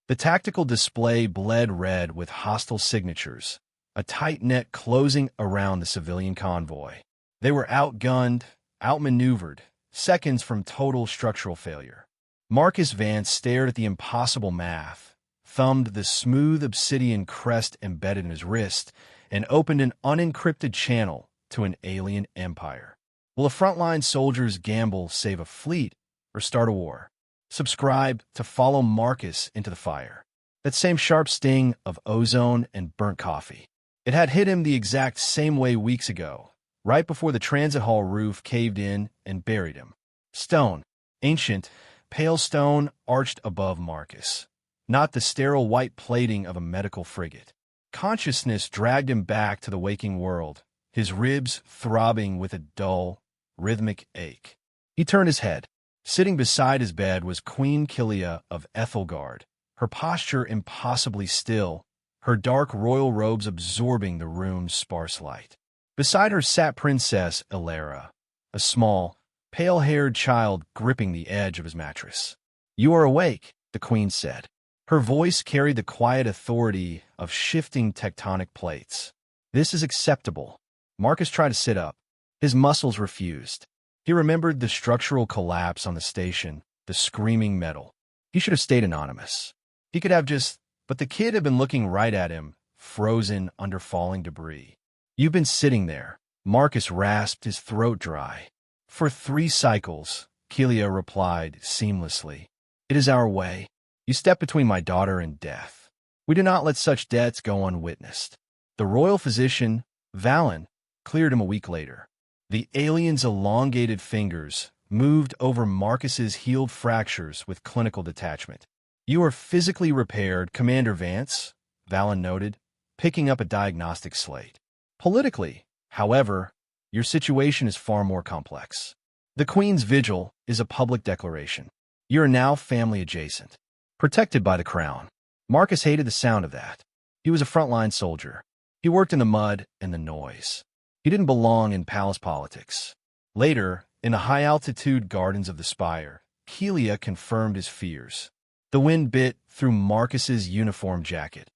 The tactical display bled red with hostile signatures, a tight net closing around the civilian convoy. They were outgunned, outmaneuvered, seconds from total structural failure. Marcus Vance stared at the impossible math, thumbed the smooth obsidian crest embedded in his wrist, and opened an unencrypted channel to an alien empire. Will a frontline soldier's gamble save a fleet or start a war? Subscribe to follow Marcus into the fire. That same sharp sting of ozone and burnt coffee. It had hit him the exact same way weeks ago, right before the transit hall roof caved in and buried him. Stone, ancient, pale stone arched above Marcus, not the sterile white plating of a medical frigate. Consciousness dragged him back to the waking world, his ribs throbbing with a dull, rhythmic ache. He turned his head. Sitting beside his bed was Queen Kilia of Ethelgard, her posture impossibly still, her dark royal robes absorbing the room's sparse light. Beside her sat Princess Ilera, a small, pale-haired child gripping the edge of his mattress. "You are awake," the queen said. Her voice carried the quiet authority of shifting tectonic plates. "This is acceptable." Marcus tried to sit up. His muscles refused. He remembered the structural collapse on the station, the screaming metal. He should have stayed anonymous. He could have just... But the kid had been looking right at him, frozen under falling debris. "You've been sitting there." Marcus rasped, his throat dry. "For 3 cycles," Kelia replied seamlessly. "It is our way. You step between my daughter and death. We do not let such debts go unwitnessed." The royal physician, Valen, cleared him a week later. The alien's elongated fingers moved over Marcus's healed fractures with clinical detachment. "You are physically repaired, Commander Vance," Valen noted, picking up a diagnostic slate. "Politically, however, your situation is far more complex. The Queen's vigil is a public declaration. You are now family adjacent, protected by the crown." Marcus hated the sound of that. He was a frontline soldier. He worked in the mud and the noise. He didn't belong in palace politics. Later, in the high-altitude gardens of the Spire, Kelia confirmed his fears. The wind bit through Marcus's uniform jacket,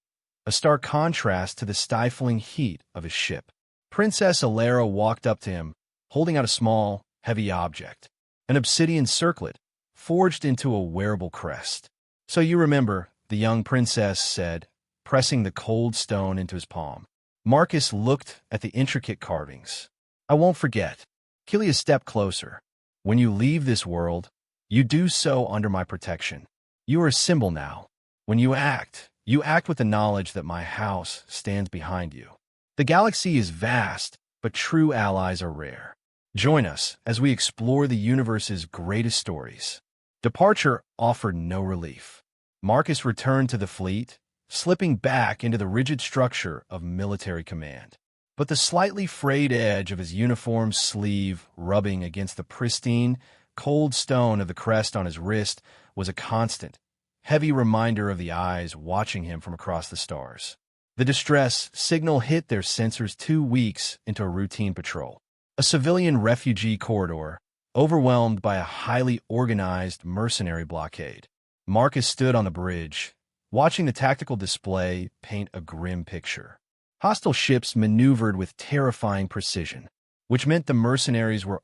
a stark contrast to the stifling heat of his ship. Princess Ilera walked up to him, holding out a small, heavy object, an obsidian circlet, forged into a wearable crest. "So you remember," the young princess said, pressing the cold stone into his palm. Marcus looked at the intricate carvings. "I won't forget." Kelia stepped closer. "When you leave this world, you do so under my protection. You are a symbol now. When you act with the knowledge that my house stands behind you. The galaxy is vast, but true allies are rare. Join us as we explore the universe's greatest stories." Departure offered no relief. Marcus returned to the fleet, slipping back into the rigid structure of military command. But the slightly frayed edge of his uniform sleeve rubbing against the pristine, cold stone of the crest on his wrist was a constant, heavy reminder of the eyes watching him from across the stars. The distress signal hit their sensors 2 weeks into a routine patrol. A civilian refugee corridor, overwhelmed by a highly organized mercenary blockade. Marcus stood on the bridge, watching the tactical display paint a grim picture. Hostile ships maneuvered with terrifying precision, which meant the mercenaries were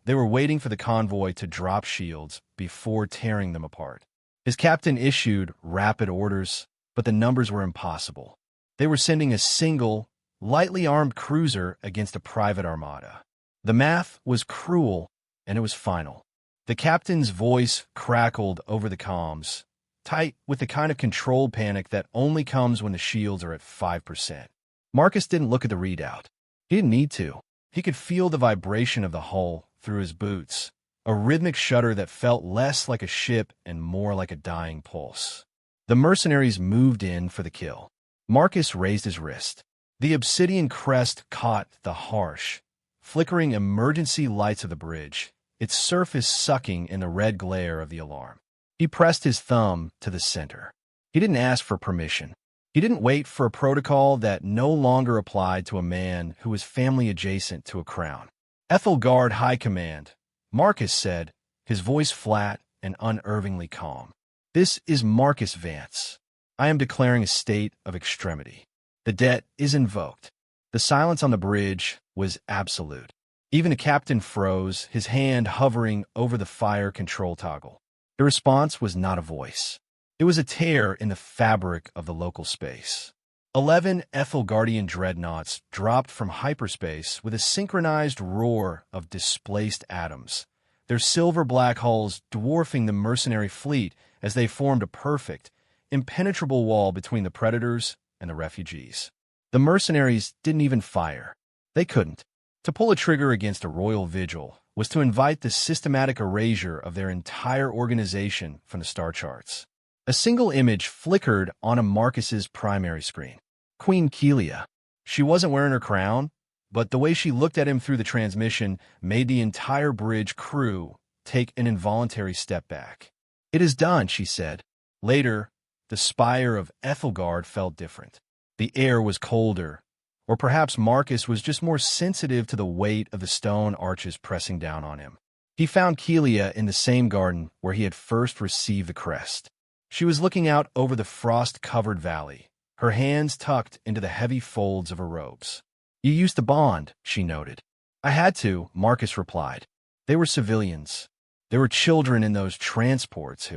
they were waiting for the convoy to drop shields before tearing them apart. His captain issued rapid orders, but the numbers were impossible. They were sending a single, lightly armed cruiser against a private armada. The math was cruel, and it was final. The captain's voice crackled over the comms, tight with the kind of controlled panic that only comes when the shields are at 5%. Marcus didn't look at the readout. He didn't need to. He could feel the vibration of the hull through his boots, a rhythmic shudder that felt less like a ship and more like a dying pulse. The mercenaries moved in for the kill. Marcus raised his wrist. The obsidian crest caught the harsh, flickering emergency lights of the bridge, its surface sucking in the red glare of the alarm. He pressed his thumb to the center. He didn't ask for permission. He didn't wait for a protocol that no longer applied to a man who was family adjacent to a crown. "Ethelgard High Command," Marcus said, his voice flat and unervingly calm. "This is Marcus Vance. I am declaring a state of extremity. The debt is invoked." The silence on the bridge was absolute. Even the captain froze, his hand hovering over the fire control toggle. The response was not a voice. It was a tear in the fabric of the local space. 11 Ethelgardian dreadnoughts dropped from hyperspace with a synchronized roar of displaced atoms, their silver black hulls dwarfing the mercenary fleet as they formed a perfect, impenetrable wall between the predators and the refugees. The mercenaries didn't even fire. They couldn't. To pull a trigger against a royal vigil was to invite the systematic erasure of their entire organization from the star charts. A single image flickered on Marcus's primary screen. Queen Kelia. She wasn't wearing her crown, but the way she looked at him through the transmission made the entire bridge crew take an involuntary step back. "It is done," she said. Later, the spire of Ethelgard felt different. The air was colder, or perhaps Marcus was just more sensitive to the weight of the stone arches pressing down on him. He found Kelia in the same garden where he had first received the crest. She was looking out over the frost-covered valley, her hands tucked into the heavy folds of her robes. "You used to bond," she noted. "I had to," Marcus replied. They were civilians. There were children in those transports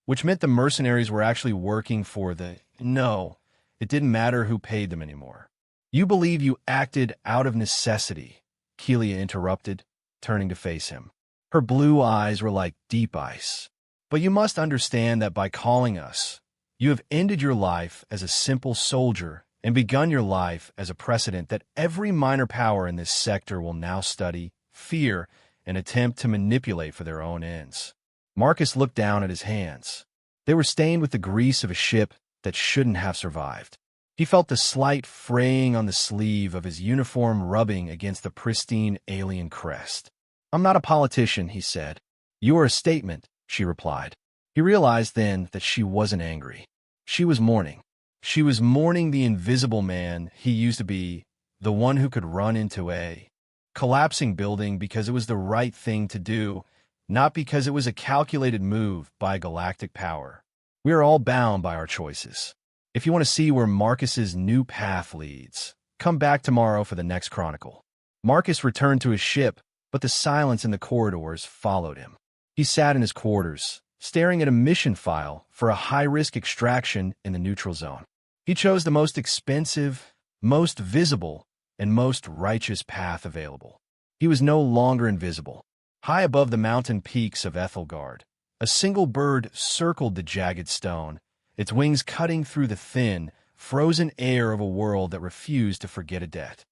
which meant the mercenaries were actually working for the... No, it didn't matter who paid them anymore. "You believe you acted out of necessity," Kelia interrupted, turning to face him. Her blue eyes were like deep ice. "But you must understand that by calling us, you have ended your life as a simple soldier and begun your life as a precedent that every minor power in this sector will now study, fear, and attempt to manipulate for their own ends." Marcus looked down at his hands. They were stained with the grease of a ship that shouldn't have survived. He felt the slight fraying on the sleeve of his uniform rubbing against the pristine alien crest. "I'm not a politician," he said. "You are a statement," she replied. He realized then that she wasn't angry. She was mourning. She was mourning the invisible man he used to be, the one who could run into a collapsing building because it was the right thing to do, not because it was a calculated move by galactic power. We are all bound by our choices. If you want to see where Marcus's new path leads, come back tomorrow for the next chronicle. Marcus returned to his ship, but the silence in the corridors followed him. He sat in his quarters, staring at a mission file for a high-risk extraction in the neutral zone. He chose the most expensive, most visible, and most righteous path available. He was no longer invisible. High above the mountain peaks of Ethelgard, a single bird circled the jagged stone, its wings cutting through the thin, frozen air of a world that refused to forget a debt.